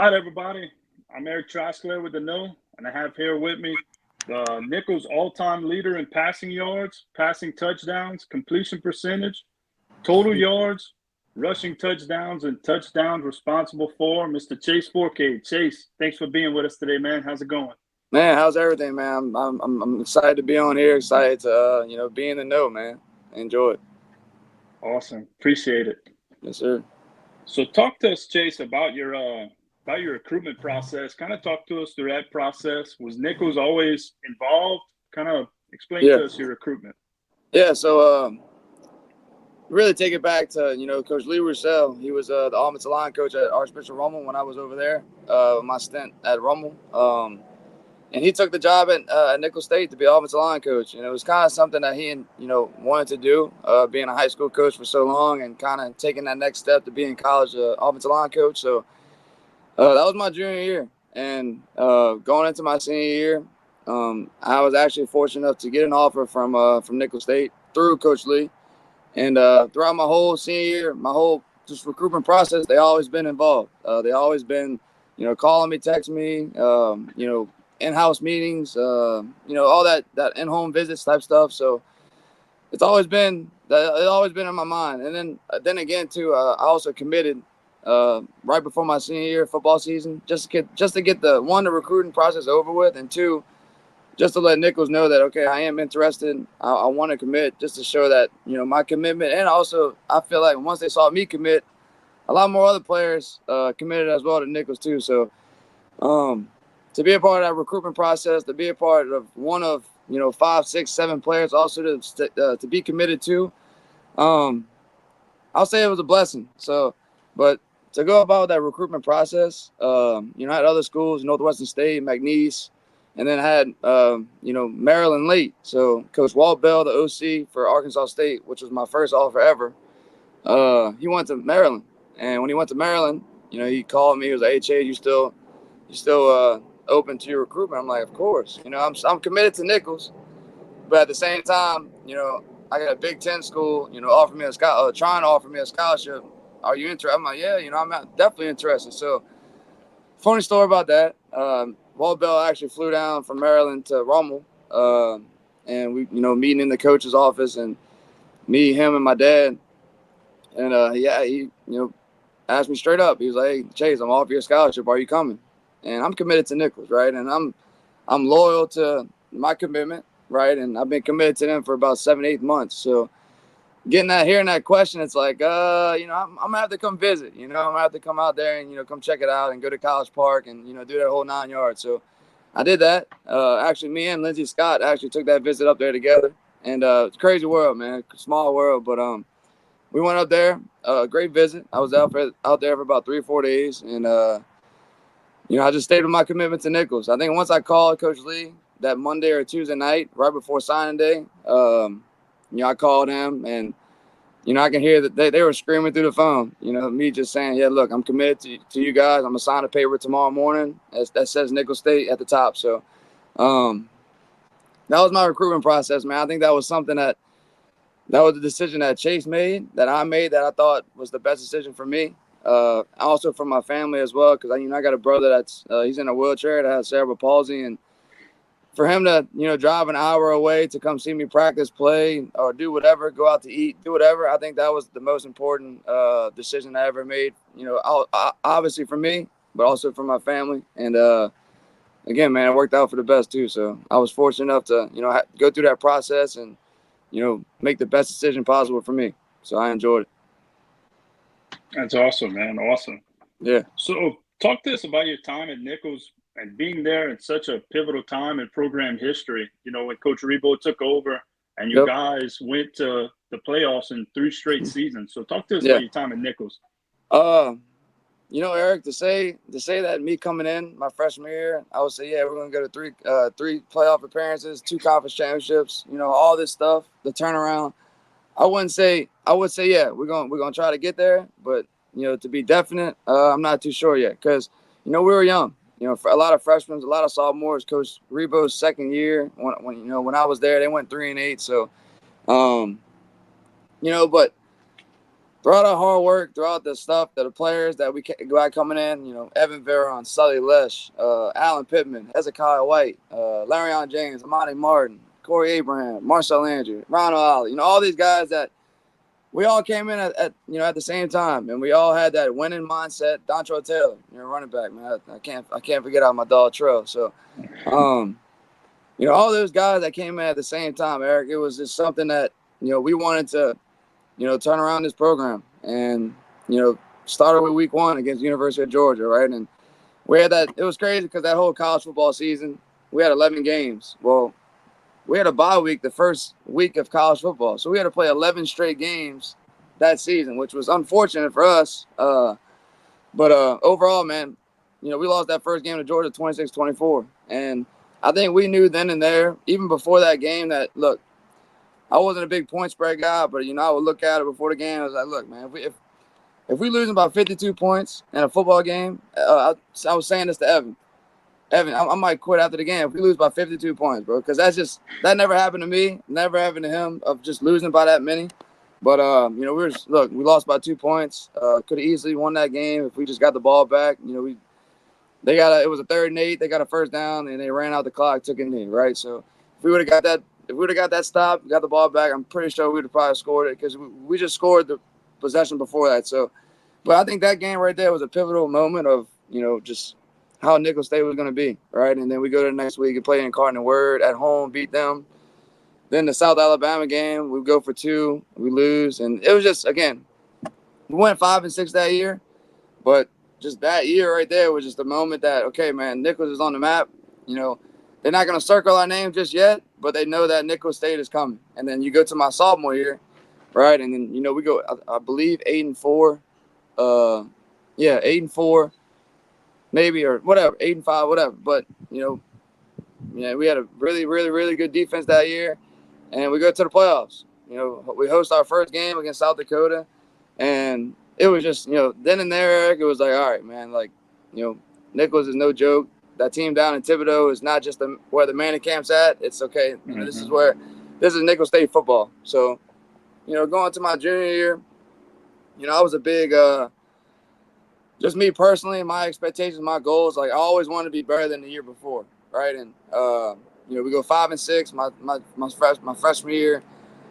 Hi, everybody. I'm Erik with the Kneaux, and I have here with me the Nicholls all-time leader in passing yards, passing touchdowns, completion percentage, total yards, rushing touchdowns, and touchdowns responsible for Mr. Chase Fourcade. Chase, thanks for being with us today, man. How's it going? Man, how's everything, man? I'm excited to be on here. Excited to be in the know, man. Enjoy it. Awesome. Appreciate it. Yes, sir. So talk to us, Chase, about your recruitment process. Kind of talk to us through that process. Was Nicholls always involved? Kind of explain Yeah, to us your recruitment. yeah. So really take it back to Coach Lee Roussel. He was the offensive line coach at Archbishop Rummel when I was over there. My stint at Rummel. And he took the job at Nicholls State to be offensive line coach, and it was kind of something that he wanted to do, being a high school coach for so long, and kind of taking that next step to being college offensive line coach. So that was my junior year, and going into my senior year, I was actually fortunate enough to get an offer from Nicholls State through Coach Lee, and throughout my whole senior year, my whole just recruitment process, they always been involved. They always been, calling me, texting me, in-house meetings, all that in-home visits type stuff. So it's always been in my mind. And then again too, I also committed right before my senior year football season, just to get the recruiting process over with, and two, just to let Nicholls know that, okay, I am interested. I want to commit, just to show that my commitment. And also, I feel like once they saw me commit, a lot more other players committed as well to Nicholls too. So to be a part of that recruitment process, to be a part of one of 5, 6, 7 players also to be committed to, I'll say it was a blessing. So, but to go about that recruitment process, I had other schools, Northwestern State, McNeese, and then I had Maryland late. So Coach Walt Bell, the OC for Arkansas State, which was my first offer ever, he went to Maryland, and when he went to Maryland, he called me. He was like, "Hey, Chase, you still open to your recruitment?" I'm like, "Of course." I'm committed to Nicholls, but at the same time, I got a Big Ten school, offer me trying to offer me a scholarship. Are you interested? I'm like, yeah, I'm definitely interested. So, funny story about that. Walt Bell actually flew down from Maryland to Rummel, and we, meeting in the coach's office, and me, him, and my dad, and he, asked me straight up. He was like, "Hey, Chase, I'm offering you a scholarship. Are you coming?" And I'm committed to Nicholls, right? And I'm loyal to my commitment, right? And I've been committed to them for about 7, 8 months. So hearing that question, it's like, I'm gonna have to come visit. I'm gonna have to come out there and come check it out and go to College Park and do that whole 9 yards. So I did that. Actually, me and Lindsey Scott actually took that visit up there together. And it's a crazy world, man. Small world, but we went up there. Great visit. I was out there for about 3 or 4 days, and I just stayed with my commitment to Nicholls. I think once I called Coach Lee that Monday or Tuesday night, right before signing day, I called him, and I can hear that they were screaming through the phone. Me just saying, "Yeah, look, I'm committed to you guys. I'm gonna sign a paper tomorrow morning that says Nicholls State at the top." So that was my recruitment process, man. I think that was something that was the decision that Chase made, that I made, that I thought was the best decision for me. Also for my family as well, because I got a brother that's he's in a wheelchair that has cerebral palsy, and for him to drive an hour away to come see me practice, play, or do whatever, go out to eat, do whatever, I think that was the most important decision I ever made. Obviously for me, but also for my family. And again, man, it worked out for the best too. So I was fortunate enough to go through that process and make the best decision possible for me. So I enjoyed it. That's awesome, man. Awesome. Yeah. So talk to us about your time at Nicholls and being there in such a pivotal time in program history. When Coach Rebo took over and you guys went to the playoffs in 3 straight seasons. So talk to us about your time at Nicholls. Erik, to say that me coming in my freshman year, I would say, yeah, we're gonna go to 3 playoff appearances, 2 conference championships, all this stuff, the turnaround. I would say, yeah, we're gonna try to get there, but to be definite, I'm not too sure yet, because we were young. For a lot of freshmen, a lot of sophomores. Coach Rebo's second year, when I was there, they went 3-8. So, but throughout our hard work, throughout the stuff that the players that we got coming in, Evan Veron, Sully Lesh, Alan Pittman, Hezekiah White, Larion James, Amani Martin, Corey Abraham, Marcel Andrew, Ronald Ollie, all these guys that we all came in at the same time, and we all had that winning mindset. Dontrell Taylor, running back, man. I can't forget about my dog Trill. So, all those guys that came in at the same time, Erik, it was just something that we wanted to turn around this program, and started with week 1 against the University of Georgia, right? And we had that. It was crazy because that whole college football season, we had 11 games. Well, we had a bye week the first week of college football, so we had to play 11 straight games that season, which was unfortunate for us. But overall, man, we lost that first game to Georgia 26-24, and I think we knew then and there, even before that game, that look, I wasn't a big point spread guy, but I would look at it before the game. I was like, look, man, if we losing by 52 points in a football game, I was saying this to Evan. Evan, I might quit after the game if we lose by 52 points, bro, because that never happened to me, never happened to him, of just losing by that many. But we lost by 2 points. Could have easily won that game if we just got the ball back. It was a 3rd and 8. They got a first down and they ran out the clock, took a knee, right? So if we would have got that stop, got the ball back, I'm pretty sure we would have probably scored it, because we just scored the possession before that. So, but I think that game right there was a pivotal moment of just how Nicholls State was going to be, right? And then we go to the next week and play in Cardinal Word at home, beat them. Then the South Alabama game, we go for 2, we lose. And it was just, again, we went 5-6 that year. But just that year right there was just the moment that, okay, man, Nicholls is on the map. They're not going to circle our name just yet, but they know that Nicholls State is coming. And then you go to my sophomore year, right? And then, we go, I believe, 8-4. 8-4. Maybe, or whatever, 8-5, whatever. But we had a really, really, really good defense that year, and we go to the playoffs. We host our first game against South Dakota, and it was just then and there, Erik, it was like, all right, man, like Nicholls is no joke. That team down in Thibodaux is not just where the Manning camp's at. It's okay. This is Nicholls State football. So going to my junior year, I was a big just me personally, my expectations, my goals, like I always wanted to be better than the year before, right? And we go 5-6 my freshman year.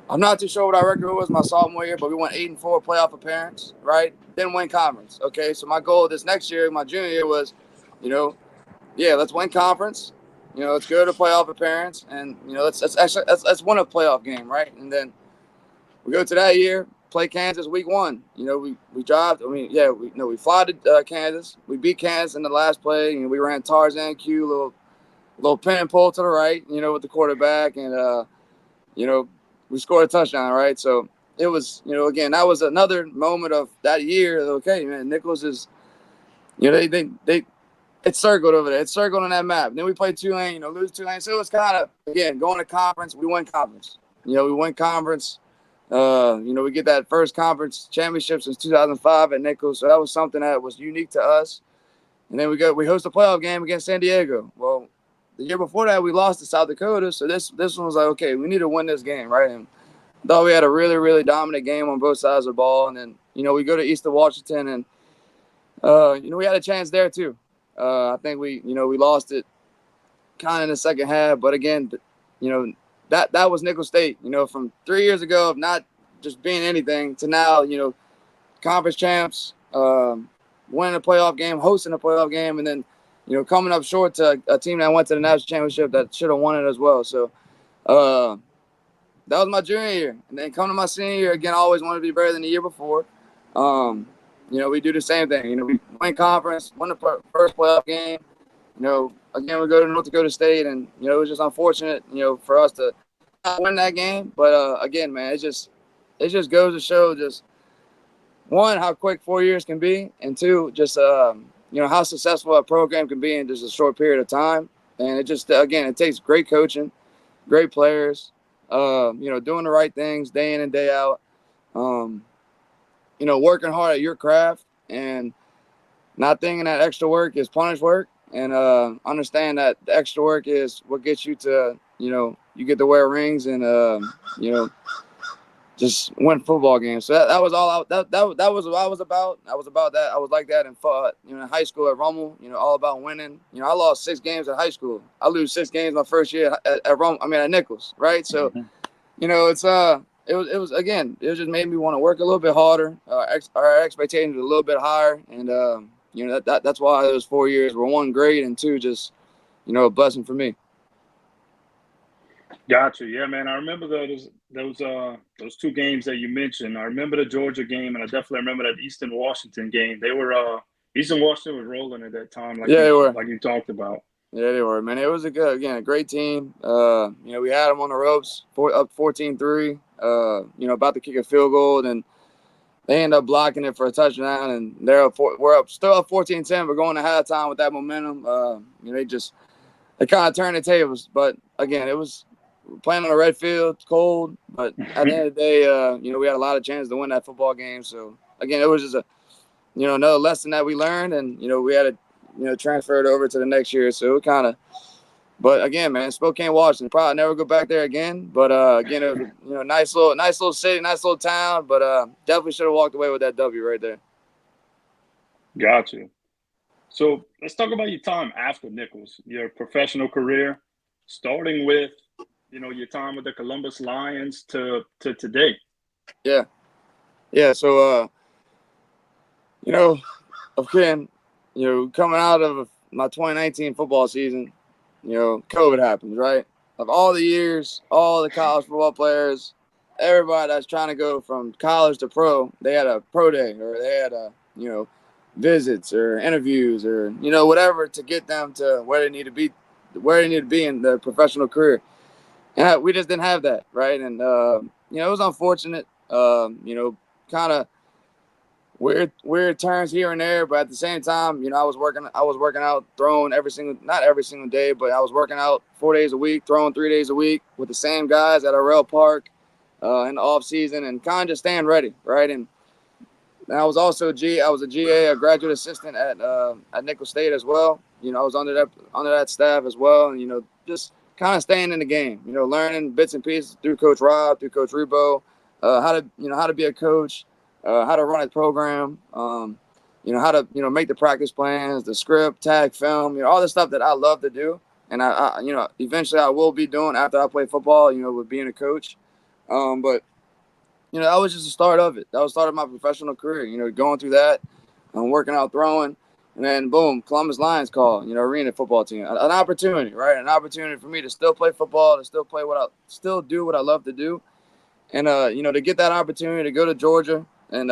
I'm not too sure what our record was my sophomore year, but we went 8-4 playoff appearance, right? Then win conference. Okay, so my goal this next year, my junior year, was, let's win conference. Let's go to playoff appearance, and let's win a playoff game, right? And then we go to that year, play Kansas week 1. We drive. We fly to Kansas. We beat Kansas in the last play. We ran Tarzan Q, little pin and pull to the right, with the quarterback, and we scored a touchdown, right? So it was, again, that was another moment of that year. Okay, man, Nicholls is, it's circled over there. It's circled on that map. Then we played Tulane, lose Tulane. So it was kind of, again, going to conference. We win conference. We win conference. We get that first conference championship since 2005 at Nicholls. So that was something that was unique to us. And then we host a playoff game against San Diego. Well, the year before that, we lost to South Dakota. So this one was like, okay, we need to win this game, right? And I thought we had a really, really dominant game on both sides of the ball. And then, we go to Eastern Washington, and, we had a chance there too. I think we lost it kind of in the second half. But again, that was Nicholls State, from 3 years ago of not just being anything to now, conference champs, winning a playoff game, hosting a playoff game, and then, coming up short to a team that went to the national championship that should have won it as well. So that was my junior year. And then coming to my senior year, again, I always wanted to be better than the year before. We do the same thing. We win conference, win the first playoff game. Again, we go to North Dakota State, and, it was just unfortunate, for us to not win that game. But, again, man, it just goes to show just, one, how quick 4 years can be, and two, just, how successful a program can be in just a short period of time. And it just, again, it takes great coaching, great players, doing the right things day in and day out, working hard at your craft and not thinking that extra work is punished work, and understand that the extra work is what gets you to, you get to wear rings and, just win football games. So that was all that was what I was about. I was about that. I was like that in in high school at Rummel. All about winning. I lost 6 games in high school. I lose 6 games my first year at Rummel. I mean at Nicholls, right? So it's it was again, it just made me want to work a little bit harder. Our expectations were a little bit higher, and that's why those 4 years were, 1, great, and 2, just a blessing for me. Gotcha. Yeah, man. I remember those 2 games that you mentioned. I remember the Georgia game, and I definitely remember that Eastern Washington game. They were Eastern Washington was rolling at that time, Yeah, they were. like you talked about. Yeah, they were, man. It was a great team. We had them on the ropes, up 14-3. About to kick a field goal, and they end up blocking it for a touchdown, and we're still up 14-10. We're going to halftime with that momentum. They kind of turned the tables, but again, it was playing on a red field, cold. But at the end of the day, we had a lot of chances to win that football game. So again, it was just another lesson that we learned, and we had to transfer it over to the next year. So it kind of. But again, man, Spokane, Washington, probably never go back there again. But again, it was nice little city, nice little town. But definitely should have walked away with that W right there. Gotcha. So let's talk about your time after Nicholls, your professional career, starting with your time with the Columbus Lions to today. Yeah. So again, coming out of my 2019 football season. COVID happens, right? Of all the years, all the college football players, everybody that's trying to go from college to pro, they had a pro day, or they had visits or interviews or whatever to get them to where they need to be in their professional career. And we just didn't have that, right? And it was unfortunate. Kind of weird turns here and there, but at the same time, I was working out, throwing not every single day, but I was working out 4 days a week, throwing 3 days a week with the same guys at our rail park in the off season, and kind of just staying ready, right? And I was also I was a GA, a graduate assistant at Nicholls State as well. I was under that staff as well, and just kind of staying in the game, learning bits and pieces through Coach Rob, through Coach Rebo, how to be a coach. How to run a program, how to, make the practice plans, the script, tag, film, all the stuff that I love to do. And I eventually I will be doing after I play football, with being a coach. But that was just the start of it. That was the start of my professional career, going through that, working out, throwing, and then boom, Columbus Lions call, arena football team, an opportunity, right? An opportunity for me to still play football, to still do what I love to do. And, to get that opportunity to go to Georgia, and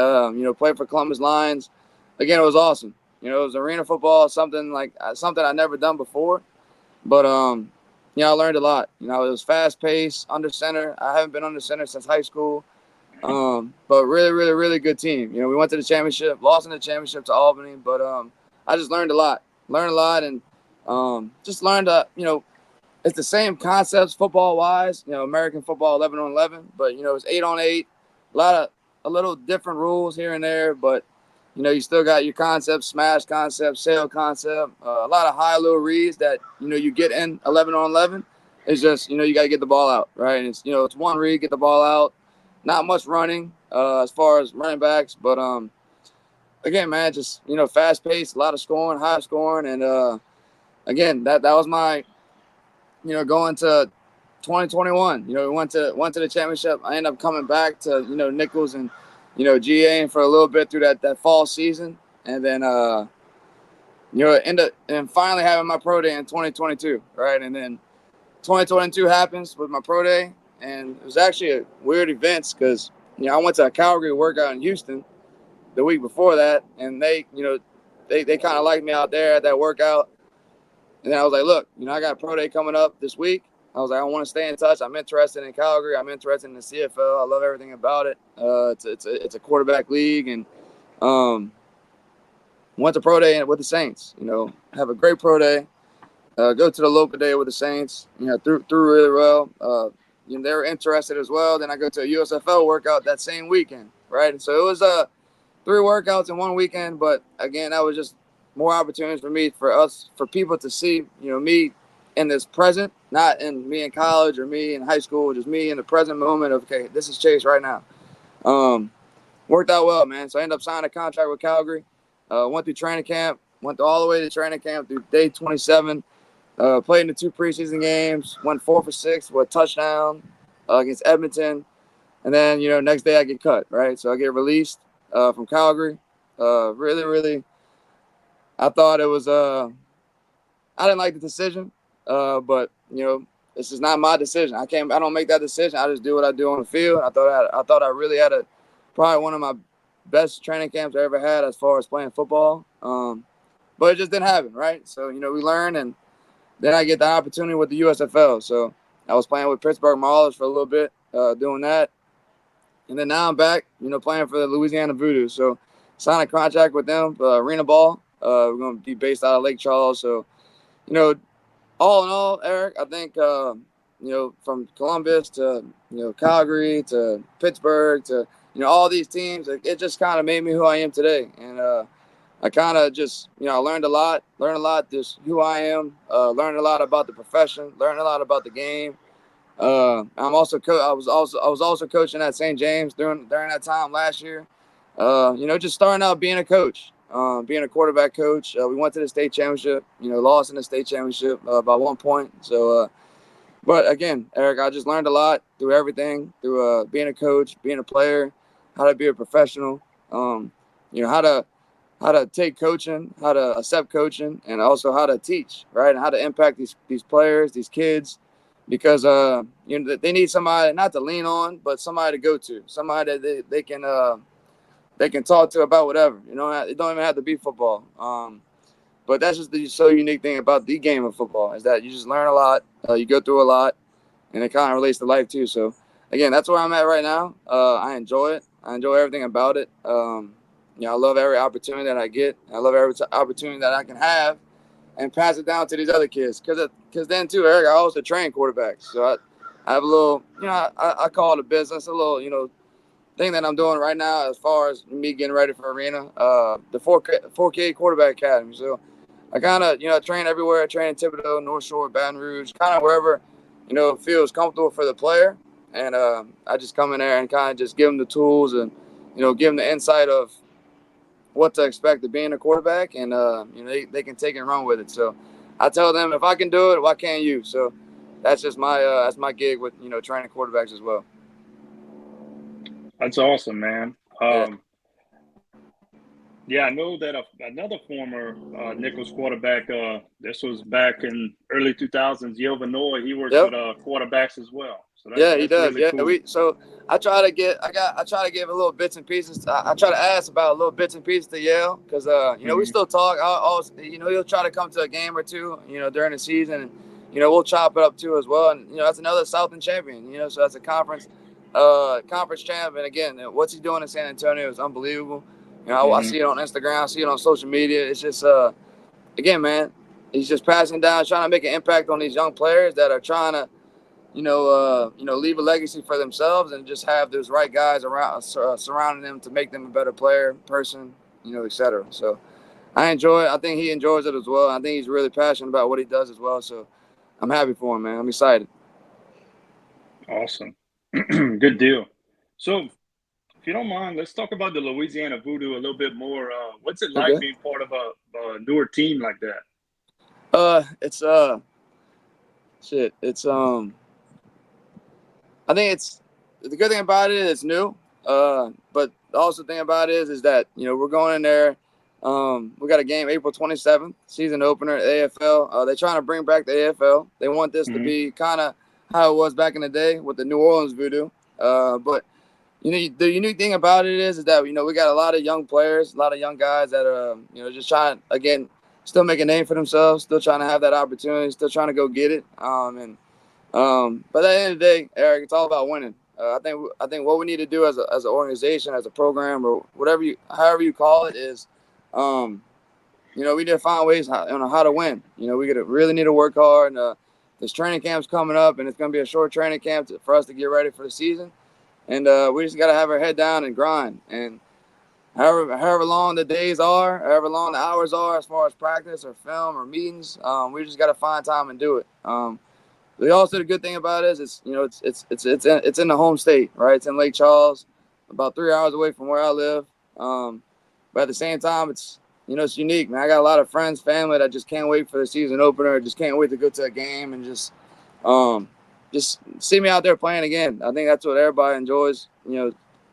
play for Columbus Lions. Again, it was awesome. It was arena football, something I'd never done before. But I learned a lot. It was fast paced, under center. I haven't been under center since high school. But really, really, really good team. We went to the championship, lost in the championship to Albany, but I just learned a lot. And just learned it's the same concepts football wise. American football 11-on-11, but it's 8-on-8. A little different rules here and there, but you still got your concept, smash concept, sail concept, a lot of high-low reads that you get in 11-on-11. It's just you got to get the ball out, right? And it's one read, get the ball out. Not much running as far as running backs, but again, man, just fast-paced, a lot of scoring, high scoring, and again, that was my going to 2021, we went to the championship. I ended up coming back to, Nicholls and, GAing for a little bit through that fall season. And then, end up and finally having my pro day in 2022. Right. And then 2022 happens with my pro day. And it was actually a weird event because, I went to a Calgary workout in Houston the week before that. And they kind of liked me out there at that workout. And then I was like, look, I got a pro day coming up this week. I was like, I want to stay in touch. I'm interested in Calgary. I'm interested in the CFL. I love everything about it. It's a quarterback league, and went to pro day with the Saints. Have a great pro day. Go to the local day with the Saints. Threw really well. They were interested as well. Then I go to a USFL workout that same weekend, right? And so it was 3 workouts in one weekend. But again, that was just more opportunities for people to see, me in this present, not in me in college or me in high school, just me in the present moment of, okay, this is Chase right now. Worked out well, man. So I ended up signing a contract with Calgary. Went through training camp, went all the way to training camp through day 27. Played in the 2 preseason games, went 4 for 6 with a touchdown against Edmonton. And then, next day I get cut, right? So I get released from Calgary. Really, really, I thought it was, I didn't like the decision, but, this is not my decision. I don't make that decision. I just do what I do on the field. I thought I really had probably one of my best training camps I ever had as far as playing football. But it just didn't happen, right? So, we learn, and then I get the opportunity with the USFL. So I was playing with Pittsburgh Maulers for a little bit, doing that. And then now I'm back, playing for the Louisiana VooDoo. So signed a contract with them, arena ball. We're going to be based out of Lake Charles. So, all in all, Erik, I think, from Columbus to, Calgary to Pittsburgh to, all these teams, it just kind of made me who I am today. And I kind of just, I learned a lot just who I am, learned a lot about the profession, learned a lot about the game. I was also coaching at St. James during that time last year. Just starting out being a coach, being a quarterback coach. We went to the state championship, lost in the state championship by 1 point. So, but again, Erik, I just learned a lot through everything, through being a coach, being a player, how to be a professional, how to take coaching, how to accept coaching, and also how to teach, right? And how to impact these players, these kids, because they need somebody not to lean on, but somebody to go to, somebody that they can talk to about whatever. It don't even have to be football. But that's just the so unique thing about the game of football is that you just learn a lot, you go through a lot, and it kind of relates to life too. So again, that's where I'm at right now. I enjoy it. I enjoy everything about it. I love every opportunity that I get. I love every opportunity that I can have and pass it down to these other kids. Because then, too, Erik, I also train quarterbacks. So I have a little, I call it a business, a little, thing that I'm doing right now as far as me getting ready for arena, the Fourcade QB Academy. So I kind of, train everywhere. I train in Thibodaux, North Shore, Baton Rouge, kind of wherever, feels comfortable for the player. And I just come in there and kind of just give them the tools and, give them the insight of what to expect of being a quarterback, and they can take and run with it. So I tell them, if I can do it, why can't you? So that's just my gig with training quarterbacks as well. That's awesome, man. Yeah. Yeah, I know that another former Nicholls quarterback. This was back in early 2000s. Kneaux, he works with quarterbacks as well. So He does. Really cool. So I try to give a little bits and pieces. I try to ask about a little bits and pieces to Yale because we still talk. He'll try to come to a game or two, during the season, and we'll chop it up too as well. And that's another Southern champion. So that's a conference champ. And again, what he's doing in San Antonio is unbelievable. I see it on Instagram, I see it on social media. It's just again, man, he's just passing down, trying to make an impact on these young players that are trying to leave a legacy for themselves and just have those right guys around surrounding them to make them a better player, person, etc. So I enjoy it. I think he enjoys it as well. I think he's really passionate about what he does as well. So I'm happy for him, man. I'm excited. Awesome. Good deal. So if you don't mind, let's talk about the Louisiana VooDoo a little bit more. What's it like being part of a newer team like that? It's I think it's the good thing about it is it's new. But the also thing about it is that we're going in there. We got a game April 27th, season opener at AFL. They're trying to bring back the AFL. They want this to be kind of how it was back in the day with the New Orleans VooDoo. But the unique thing about it is that we got a lot of young players, a lot of young guys that are just trying again, still make a name for themselves, still trying to have that opportunity, still trying to go get it. But at the end of the day, Erik, it's all about winning. I think what we need to do as an organization, as a program, or however you call it, is, we need to find ways how to win. We really need to work hard. And this training camp's coming up, and it's going to be a short training camp for us to get ready for the season. And we just got to have our head down and grind. And however long the days are, however long the hours are, as far as practice or film or meetings, we just got to find time and do it. The good thing about it is it's in the home state, right? It's in Lake Charles. about 3 hours away from where I live. But at the same time, it's it's unique, man. I got a lot of friends, family that just can't wait for the season opener, just can't wait to go to a game and just see me out there playing again. I think that's what everybody enjoys,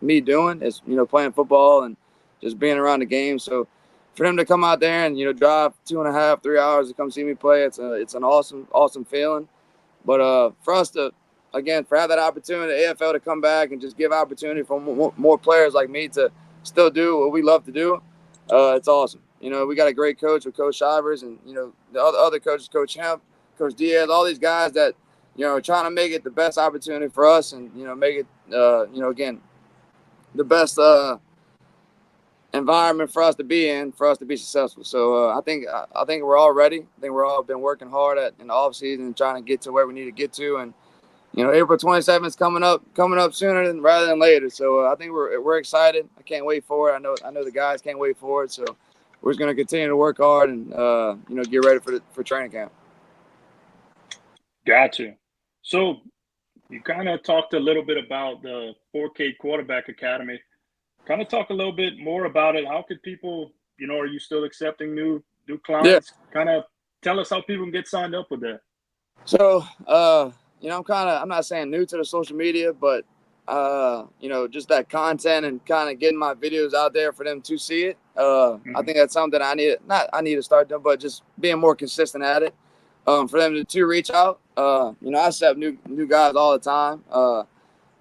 me doing is, playing football and just being around the game. So for them to come out there and, drive 2.5, 3 hours to come see me play, it's an awesome, awesome feeling. But for us to, again, for have that opportunity, the AFL to come back and just give opportunity for more players like me to still do what we love to do, it's awesome. We got a great coach with Coach Shivers and, the other coaches, Coach Hemp, Coach Diaz, all these guys that, trying to make it the best opportunity for us and, make it, again, the best environment for us to be in, for us to be successful. So I think we're all ready. I think we're all been working hard in the off season and trying to get to where we need to get to. And April 27th is coming up sooner rather than later. So I think we're excited. I can't wait for it. I know the guys can't wait for it. So we're just going to continue to work hard and get ready for training camp. Gotcha. So you kind of talked a little bit about the Fourcade Quarterback Academy. Kind of talk a little bit more about it. How could people, are you still accepting new clients? Yeah. Kind of tell us how people can get signed up with that. So, I'm not saying new to the social media, but, just that content and kind of getting my videos out there for them to see it. I think that's something I need to start doing, but just being more consistent at it. For them to reach out. I accept new guys all the time.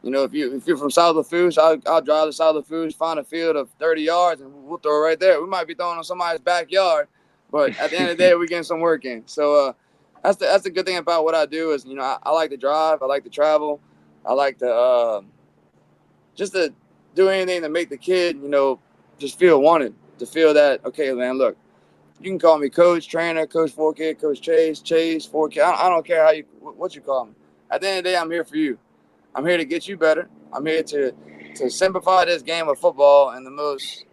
If you're from South Lafourche, I'll drive to South Lafourche, find a field of 30 yards, and we'll throw it right there. We might be throwing on somebody's backyard, but at the end of the day, we're getting some work in. So that's the good thing about what I do is, I like to drive. I like to travel. I like to just to do anything to make the kid, just feel wanted, to feel that, okay, man, look, you can call me coach, trainer, Coach Fourcade, Coach Chase Fourcade. I don't care what you call me. At the end of the day, I'm here for you. I'm here to get you better. I'm here to simplify this game of football in the most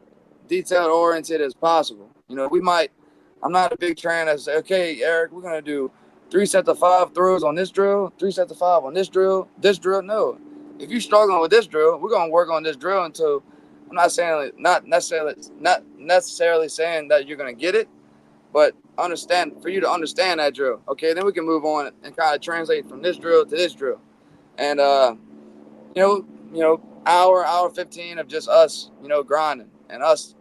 detailed oriented as possible. I'm not a big trainer that say, okay, Erik, we're going to do 3 sets of 5 throws on this drill, 3 sets of 5 on this drill. No. If you're struggling with this drill, we're going to work on this drill until I'm not necessarily saying that you're going to get it, but for you to understand that drill. Okay, then we can move on and kind of translate from this drill to this drill. And, hour 15 of just us, grinding and us,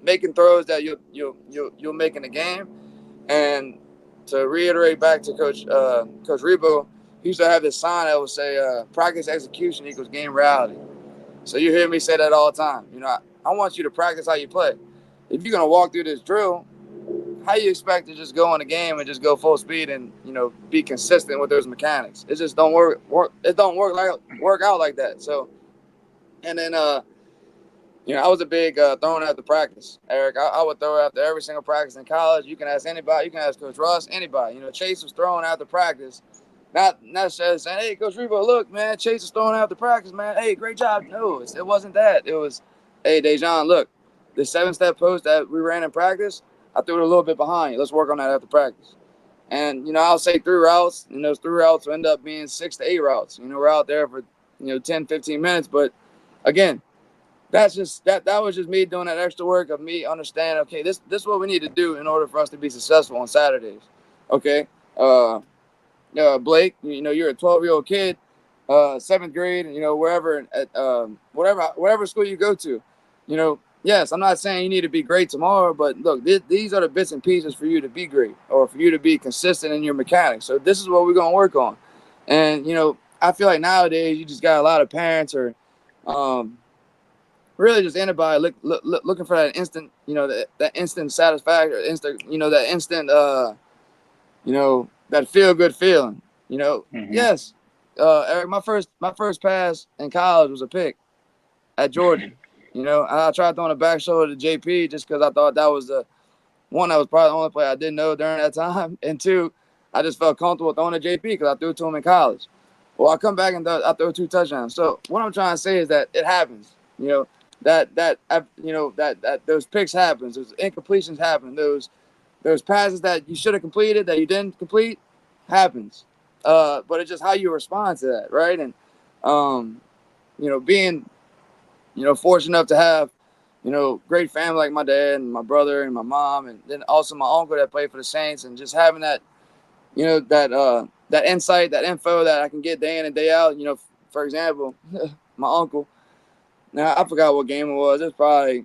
making throws that you'll make in the game. And to reiterate back to Coach Rebo, he used to have this sign that would say, practice execution equals game reality. So you hear me say that all the time. I want you to practice how you play. If you're going to walk through this drill, how you expect to just go in the game and just go full speed and, be consistent with those mechanics? It just don't work. It don't work out like that. So, and then, I was a big throwing after practice, Erik. I would throw after every single practice in college. You can ask anybody. You can ask Coach Russ, anybody. Chase was throwing after practice. Not necessarily saying, hey, Coach Rebo, look, man, Chase is throwing after practice, man. Hey, great job. No, it wasn't that. It was, hey, Dejan, look, the 7-step post that we ran in practice, I threw it a little bit behind you. Let's work on that after practice. And, I'll say 3 routes, and those 3 routes will end up being 6 to 8 routes. We're out there for, 10, 15 minutes. But, again, that was just me doing that extra work of me understanding, okay, this is what we need to do in order for us to be successful on Saturdays. Okay? Blake, you're a 12-year-old kid, 7th grade, wherever at whatever school you go to, yes, I'm not saying you need to be great tomorrow, but look, these are the bits and pieces for you to be great or for you to be consistent in your mechanics. So this is what we're going to work on. And, I feel like nowadays you just got a lot of parents or really just anybody looking for that instant, that instant satisfaction, that instant, that feel-good feeling, Mm-hmm. Yes, Erik, my first pass in college was a pick at Georgia. I tried throwing a back shoulder to JP just because I thought that was the one that was probably the only play I didn't know during that time. And 2, I just felt comfortable throwing to JP because I threw it to him in college. Well, I come back and I throw 2 touchdowns. So what I'm trying to say is that it happens. That those picks happens, those incompletions happen, those passes that you should have completed that you didn't complete happens. But it's just how you respond to that, right? And being, fortunate enough to have, great family like my dad and my brother and my mom, and then also my uncle that played for the Saints, and just having that, that insight, that info that I can get day in and day out. For example, my uncle. Now I forgot what game it was. It was probably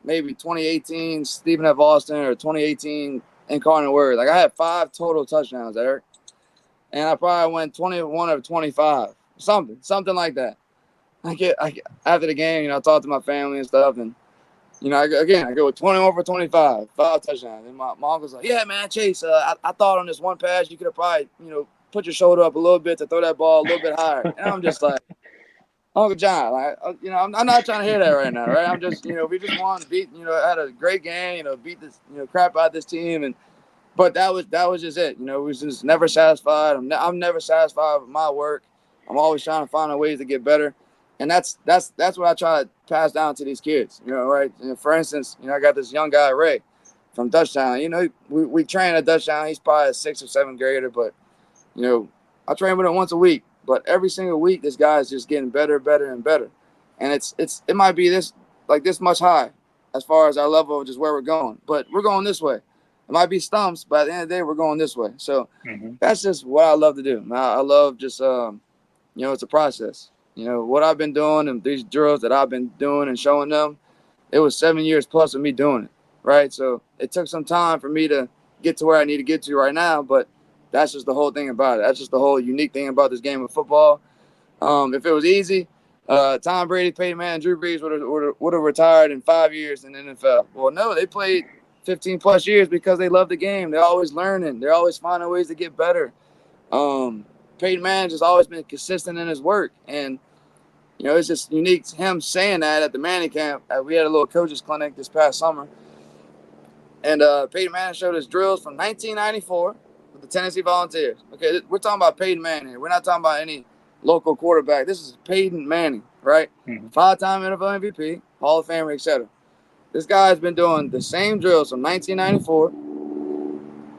maybe 2018 Stephen F. Austin or 2018 Incarnate Word. Like I had 5 total touchdowns, Eric, and I probably went 21 of 25, something like that. After the game, I talked to my family and stuff, and I go with 21 for 25, 5 touchdowns. And my uncle's like, yeah, man, Chase, I thought on this one pass you could have probably, put your shoulder up a little bit to throw that ball a little bit higher. And I'm just like, Uncle John, like, I'm not trying to hear that right now, right? I'm just, we just won, beat, had a great game, beat this, crap out this team, but that was just it. We was just never satisfied. I'm never satisfied with my work. I'm always trying to find ways to get better, and that's what I try to pass down to these kids. Right? For instance, I got this young guy Ray from Dutchtown. We train at Dutchtown. He's probably a 6th or 7th grader, but I train with him once a week. But every single week, this guy is just getting better, better, and better. And it might be this much high as far as our level of just where we're going, but we're going this way. It might be stumps, but at the end of the day, we're going this way. So that's just what I love to do. I love just, it's a process. What I've been doing and these drills that I've been doing and showing them, it was 7 years plus of me doing it, right? So it took some time for me to get to where I need to get to right now, but that's just the whole thing about it. That's just the whole unique thing about this game of football. If it was easy, Tom Brady, Peyton Manning, Drew Brees would have retired in 5 years in the NFL. Well, no, they played 15 plus years because they love the game. They're always learning. They're always finding ways to get better. Peyton Manning has always been consistent in his work. And, it's just unique to him saying that at the Manning camp. We had a little coaches clinic this past summer. And Peyton Manning showed us drills from 1994 with the Tennessee Volunteers. Okay, we're talking about Peyton Manning here. We're not talking about any local quarterback. This is Peyton Manning, right? 5-time NFL MVP, Hall of Famer, etc. This guy has been doing the same drills from 1994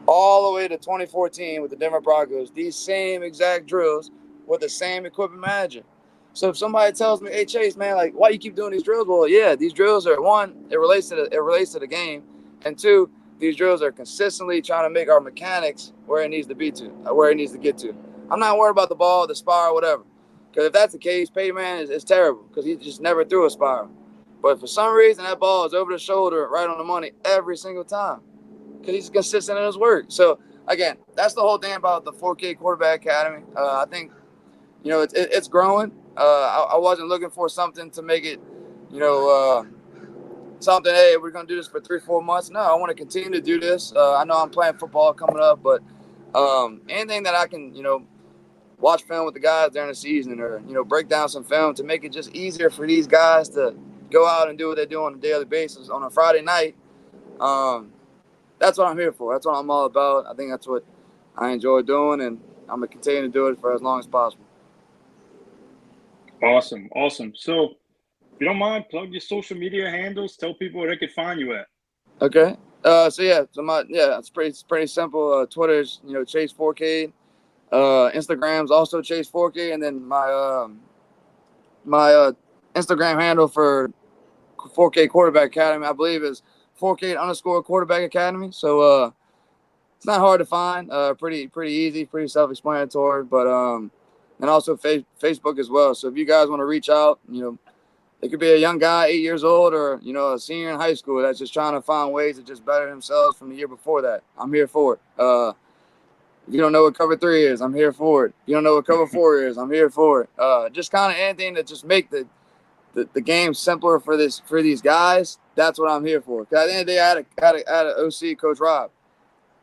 all the way to 2014 with the Denver Broncos. These same exact drills with the same equipment manager. So if somebody tells me, "Hey Chase, man, like, why you keep doing these drills?" Well, yeah, these drills are, one, it relates to the game, and 2, these drills are consistently trying to make our mechanics where it needs to get to. I'm not worried about the ball, the spiral, whatever. Because if that's the case, Peyton Manning is terrible because he just never threw a spiral. But for some reason, that ball is over the shoulder, right on the money every single time because he's consistent in his work. So, again, that's the whole thing about the Fourcade Quarterback Academy. I think, it's growing. I wasn't looking for something to make it, something, hey, we're going to do this for 3-4 months. No, I want to continue to do this. I know I'm playing football coming up, but anything that I can, watch film with the guys during the season or, break down some film to make it just easier for these guys to go out and do what they do on a daily basis on a Friday night. That's what I'm here for. That's what I'm all about. I think that's what I enjoy doing, and I'm going to continue to do it for as long as possible. Awesome. So, if you don't mind, plug your social media handles. Tell people where they can find you at. Okay. It's pretty simple. Twitter is, Chase Fourcade. Instagram's also Chase Fourcade, and then my Instagram handle for Fourcade Quarterback Academy, I believe, is Fourcade_Quarterback Academy. So it's not hard to find. Pretty easy, pretty self-explanatory. But and also Facebook as well. So if you guys want to reach out, it could be a young guy, 8 years old, or a senior in high school that's just trying to find ways to just better themselves from the year before that. I'm here for it. If you don't know what cover 3 is, I'm here for it. If you don't know what cover 4 is, I'm here for it. Just kind of anything that just make the game simpler for these guys. That's what I'm here for. Because at the end of the day, I had an OC, Coach Rob.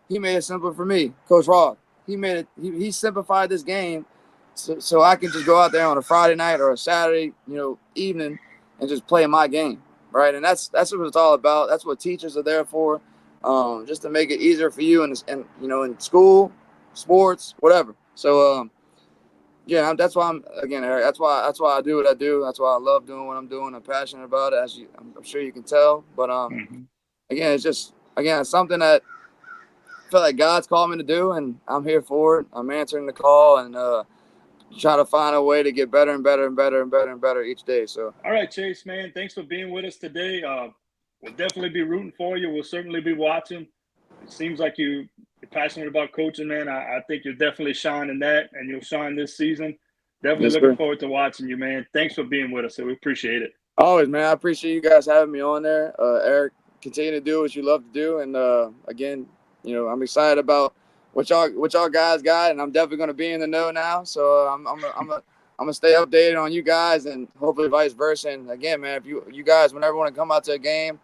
He made it simpler for me, Coach Rob. He simplified this game so I can just go out there on a Friday night or a Saturday, evening and just play my game, right? And that's what it's all about. That's what teachers are there for, just to make it easier for you in school, sports, whatever. So yeah, that's why Eric, that's why I do what I do. That's why I love doing what I'm doing. I'm passionate about it, I'm sure you can tell. But again, it's something that I feel like God's called me to do, and I'm here for it. I'm answering the call, and try to find a way to get better and better and better and better and better each day. So, all right, Chase, man, thanks for being with us today. We'll definitely be rooting for you. We'll certainly be watching. It seems like you're passionate about coaching, man. I think you're definitely shining that, and you'll shine this season. Definitely yes, looking sir. forward to watching you, man. Thanks for being with us. So we appreciate it. Always, man. I appreciate you guys having me on there. Erik, continue to do what you love to do. And again, I'm excited about what y'all guys got, and I'm definitely going to be in the know now. So I'm gonna stay updated on you guys, and hopefully vice versa. And again, man, if you guys whenever want to come out to a game,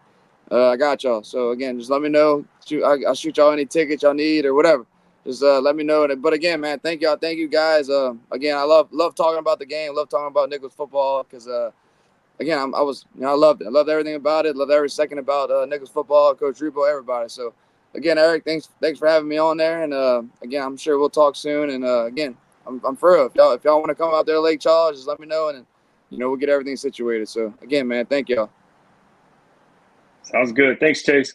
I got y'all. So again, just let me know. I'll shoot y'all any tickets y'all need or whatever. Just let me know. But again, man, thank y'all. Thank you guys. Again, I love talking about the game. Love talking about Nicholls football because again, I loved it. I loved everything about it. Loved every second about Nicholls football, Coach Repo, everybody. So again, Erik, thanks for having me on there. And again, I'm sure we'll talk soon. And again, I'm for real. If y'all want to come out there to Lake Charles, just let me know, and we'll get everything situated. So again, man, thank y'all. Sounds good. Thanks, Chase.